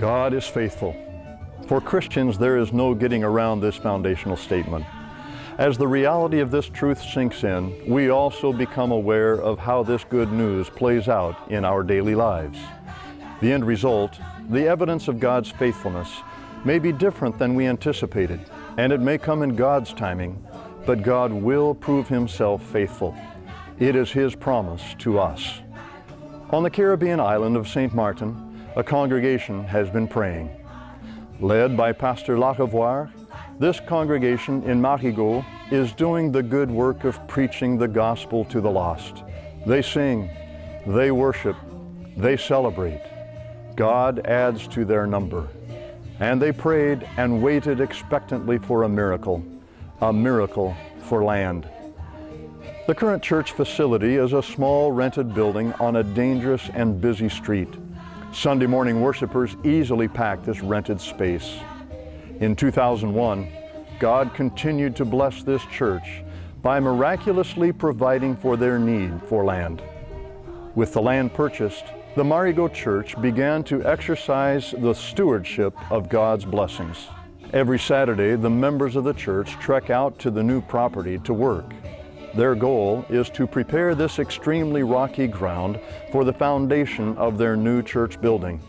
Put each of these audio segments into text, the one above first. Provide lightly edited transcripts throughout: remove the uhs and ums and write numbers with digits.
God is faithful. For Christians, there is no getting around this foundational statement. As the reality of this truth sinks in, we also become aware of how this good news plays out in our daily lives. The end result, the evidence of God's faithfulness, may be different than we anticipated, and it may come in God's timing, but God will prove Himself faithful. It is His promise to us. On the Caribbean island of St. Martin, a congregation has been praying. Led by Pastor Lacavoire, this congregation in Marigot is doing the good work of preaching the gospel to the lost. They sing, they worship, they celebrate. God adds to their number. And they prayed and waited expectantly for a miracle for land. The current church facility is a small rented building on a dangerous and busy street. Sunday morning worshipers easily pack this rented space. In 2001, God continued to bless this church by miraculously providing for their need for land. With the land purchased, the Marigot Church began to exercise the stewardship of God's blessings. Every Saturday, the members of the church trek out to the new property to work. Their goal is to prepare this extremely rocky ground for the foundation of their new church building.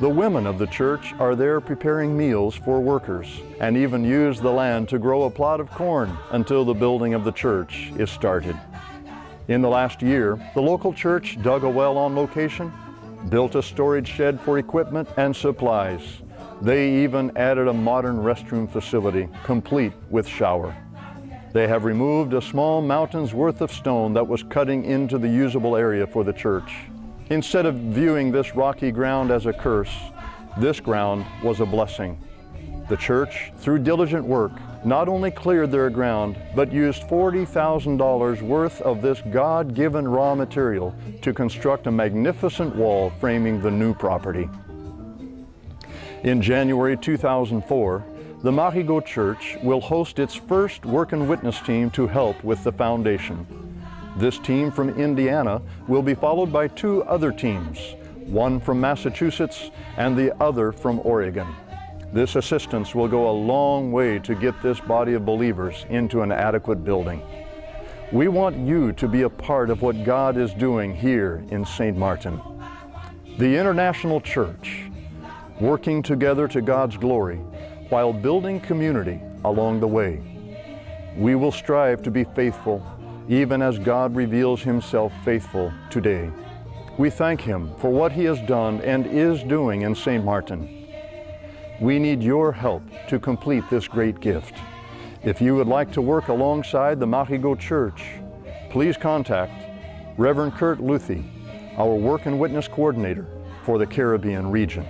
The women of the church are there preparing meals for workers and even use the land to grow a plot of corn until the building of the church is started. In the last year, the local church dug a well on location, built a storage shed for equipment and supplies. They even added a modern restroom facility, complete with shower. They have removed a small mountain's worth of stone that was cutting into the usable area for the church. Instead of viewing this rocky ground as a curse, this ground was a blessing. The church, through diligent work, not only cleared their ground, but used $40,000 worth of this God-given raw material to construct a magnificent wall framing the new property. In January 2004, the Marigot Church will host its first work and witness team to help with the foundation. This team from Indiana will be followed by two other teams, one from Massachusetts and the other from Oregon. This assistance will go a long way to get this body of believers into an adequate building. We want you to be a part of what God is doing here in St. Martin. The International Church, working together to God's glory, while building community along the way. We will strive to be faithful, even as God reveals Himself faithful today. We thank Him for what He has done and is doing in St. Martin. We need your help to complete this great gift. If you would like to work alongside the Marigot Church, please contact Reverend Kurt Luthi, our Work and Witness Coordinator for the Caribbean region.